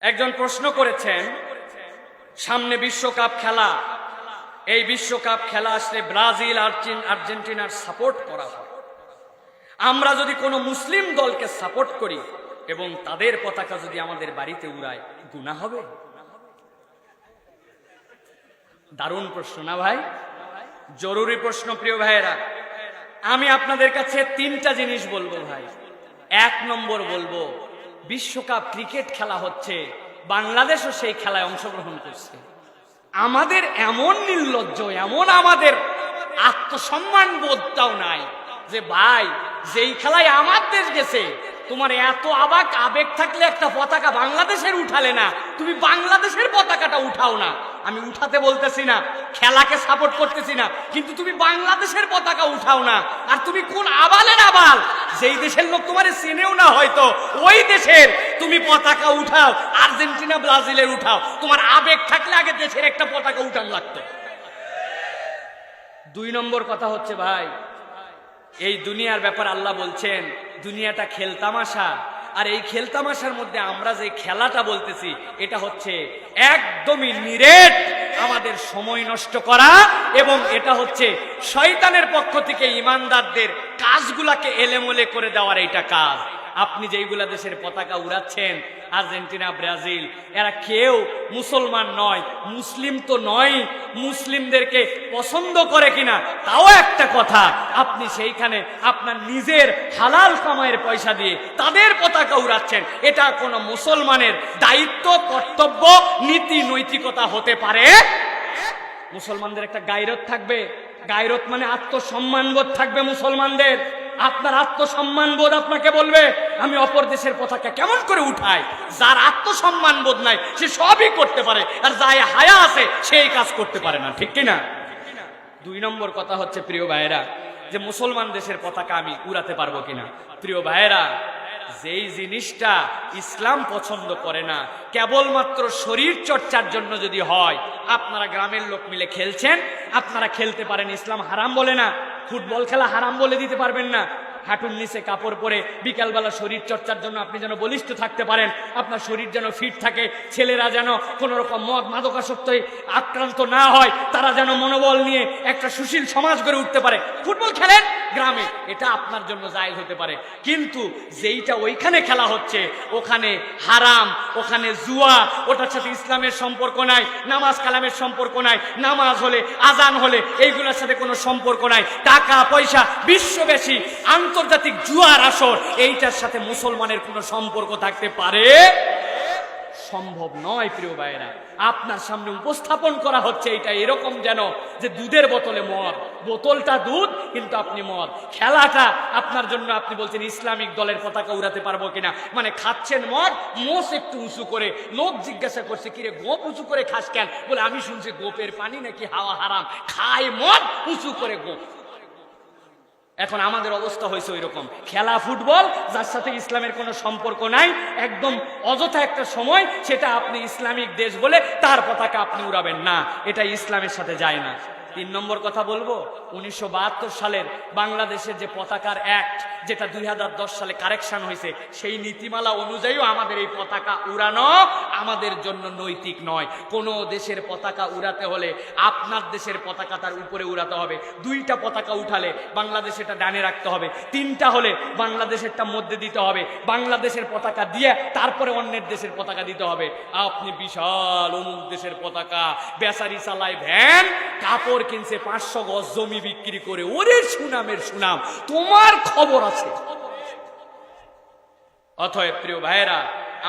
একজন প্রশ্ন করেছেন, সামনে বিশ্বকাপ খেলা, এই বিশ্বকাপ খেলা আসলে ব্রাজিল আর্জেন্টিনার সাপোর্ট করা হয়। আমরা যদি কোনো মুসলিম দলকে সাপোর্ট করি এবং তাদের পতাকা যদি আমাদের বাড়িতে উড়ায়, গুনাহ হবে? দারুণ প্রশ্ন না ভাই? জরুরি প্রশ্ন প্রিয় ভাইয়েরা। আমি আপনাদের কাছে তিনটা জিনিস বলবো ভাই। এক নম্বর বলবো, বিশ্বকাপ ক্রিকেট খেলা হচ্ছে, বাংলাদেশও সেই খেলায় অংশগ্রহণ করছে। আমাদের এমন নির্লজ্জ, এমন আমাদের আত্মসম্মান বোধটাও নাই যে ভাই যেই খেলায় আমার দেশ গেছে, তোমার এত আবেগ থাকলে একটা পতাকা বাংলাদেশের উঠালে না, তুমি বাংলাদেশের পতাকাটা উঠাও না। আমি উঠাতে বলতেছি না, খেলাকে সাপোর্ট করতেছি না, কিন্তু তুমি বাংলাদেশের পতাকা উঠাও না। আর তুমি কোন আবালের আবাল, যেই দেশের লোক তোমারে চেনেও না হয়তো, ওই দেশের তুমি পতাকা উঠাও, আর্জেন্টিনা ব্রাজিলের উঠাও। তোমার আবেগ থাকলে আগে দেশের একটা পতাকা উঠান লাগতো। দুই নম্বর কথা হচ্ছে ভাই, এই দুনিয়ার ব্যাপার আল্লাহ বলছেন দুনিয়াটা খেলতামাশা। আর এই খেলতামাশার মধ্যে আমরা যে খেলাটা বলতেছি, এটা হচ্ছে একদমই নিরেট আমাদের সময় নষ্ট করা, এবং এটা হচ্ছে শয়তানের পক্ষ থেকে ইমানদারদের কাজগুলাকে এলেমলে করে দেওয়ার এইটা কাজ। আপনি যেইগুলা দেশের পতাকা উড়াচ্ছেন, আর্জেন্টিনা ব্রাজিল, এরা কেউ মুসলমান নয়, মুসলিম তো নয়। মুসলিমদেরকে পছন্দ করে কিনা তাও একটা কথা। আপনি সেইখানে আপনার নিজের হালাল কামাইয়ের পয়সা দিয়ে তাদের পতাকা উড়াচ্ছেন, এটা কোনো মুসলমানের দায়িত্ব, কর্তব্য, নীতি, নৈতিকতা হতে পারে? মুসলমানদের একটা গায়রত থাকবে। গায়রত মানে আত্মসম্মান বোধ থাকবে মুসলমানদের। আপনার আত্মসম্মান বোধ আপনাকে বলবে আমি অপর দেশের পতাকা কেমন করে উঠাই। যার আত্মসম্মান বোধ নাই সে সবই করতে পারে, আর যার হায়া আছে সেই কাজ করতে পারে না, ঠিক কিনা? দুই নম্বর কথা হচ্ছে প্রিয় ভাইয়েরা, যে মুসলমান দেশের পতাকা আমি উড়াতে পারবো কিনা। প্রিয় ভাইয়েরা, যেই জিনিসটা ইসলাম পছন্দ করে না, কেবলমাত্র শরীর চর্চার জন্য যদি হয়, আপনারা গ্রামের লোক মিলে খেলছেন, আপনারা খেলতে পারেন, ইসলাম হারাম বলে না। ফুটবল খেলা হারাম বলে দিতে পারবেন না। হাঁটুর নিচে কাপড় পরে বিকালবেলা শরীর চর্চার জন্য আপনি যেন বলিষ্ঠ থাকতে পারেন, আপনার শরীর যেন ফিট থাকে, ছেলেরা যেন কোন রকম মদ মাদকাসক্তে আক্রান্ত না হয়, তারা যেন মনোবল নিয়ে একটা সুশীল সমাজ গড়ে উঠতে পারে, ফুটবল খেলেন গ্রামে, এটা আপনার জন্য জায়েজ হতে পারে। কিন্তু যেইটা ওইখানে খেলা হচ্ছে, ওখানে হারাম, ওখানে জুয়া, ওটার সাথে ইসলামের সম্পর্ক নাই, নামাজ কালামের সম্পর্ক নাই, নামাজ হলে আজান হলে এইগুলোর সাথে কোনো সম্পর্ক নাই, টাকা পয়সা, বিশ্বব্যাপী আন্তর্জাতিক জুয়ার আসর, এইটার সাথে মুসলমানের কোনো সম্পর্ক থাকতে পারে? সম্ভব নয়। প্রিয় ভাইয়েরা, আপনার সামনে উপস্থাপন করা হচ্ছে এটা এরকম যেন যে দুধের বোতলে মদ, বোতলটা দুধ কিন্তু আপনি মদ। খেলাটা আপনার জন্য, আপনি বলছেন ইসলামিক দলের পতাকা উড়াতে পারবো কিনা, মানে খাচ্ছেন মদ, মোষ একটু উঁচু করে। লোক জিজ্ঞাসা করছে কিরে গোপ উঁচু করে খাস কেন? বলে আমি শুনছি গোপের পানি নাকি হাওয়া হারাম, খায় মদ উঁচু করে গোপ। এখন আমাদের অবস্থা হয়েছে ওই রকম। খেলা ফুটবল, যার সাথে ইসলামের কোনো সম্পর্ক নাই, একদম অযথা একটা সময়, সেটা আপনি ইসলামিক দেশ বলে তার পতাকা আপনি উড়াবেন না, এটা ইসলামের সাথে যায় না। তিন নম্বর কথা বলবো, 1972 সালের বাংলাদেশের যে পতাকার অ্যাক্ট, যেটা 2010 সালে কারেকশন হয়েছে, সেই নীতিমালা অনুযায়ীও আমাদের এই পতাকা উড়ানো আমাদের জন্য নৈতিক নয়। কোন দেশের পতাকা উড়াতে হলে আপনার দেশের পতাকা তার উপরে উড়াতে হবে। দুইটা পতাকা উঠালে বাংলাদেশেরটা ডানে রাখতে হবে, তিনটা হলে বাংলাদেশেরটা মধ্যে দিতে হবে, বাংলাদেশের পতাকা দিয়ে তারপরে অন্যের দেশের পতাকা দিতে হবে। আপনি বিশাল অমুক দেশের পতাকা, বেচারি চালায় ভ্যান, কাপড় কিনছে 500 গজ জমি বিক্রি করে, ওরে সুনামের সুনাম, তোমার খবর আছে। অতএব প্রিয় ভাইয়েরা,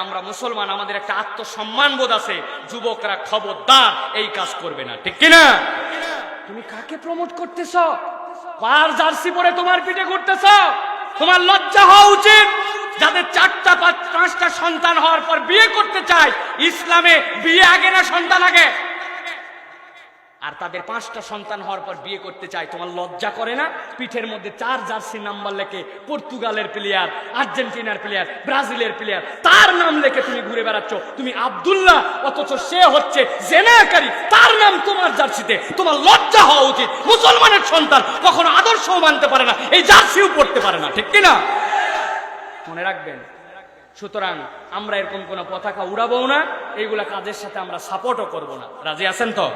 আমরা মুসলমান, আমাদের একটা আত্মসম্মান বোধ আছে। যুবকরা খবরদার এই কাজ করবে না, ঠিক কিনা? তুমি কাকে প্রমোট করতেছ? কার জার্সি পরে তোমার পিঠে ঘুরতেছ? তোমার লজ্জা হওয়া উচিত। যাদের 4টা 5টা সন্তান হওয়ার পর বিয়ে করতে চায়, ইসলামে বিয়ে আগে না সন্তান আগে? আর তাদের 5টা সন্তান হওয়ার পর বিয়ে করতে চায়, তোমার লজ্জা করে না? পিঠের মধ্যে 4 জার্সি নাম্বার লেখে, পর্তুগালের প্লেয়ার, আর্জেন্টিনার প্লেয়ার, ব্রাজিলের প্লেয়ার, তার নাম লেখে তুমি ঘুরে বেড়াচ্ছ। তুমি আব্দুল্লাহ, অথচ সে হচ্ছে জেনাকারী, তার নাম তোমার জার্সিতে। তোমার লজ্জা হওয়া উচিত। মুসলমানের সন্তান কখনো আদর্শও মানতে পারে না, এই জার্সিও পড়তে পারে না, ঠিক কিনা? মনে রাখবেন, সুতরাং আমরা এরকম কোনো পতাকা উড়াবো না, এইগুলা কাজের সাথে আমরা সাপোর্টও করব না। রাজি আছেন তো?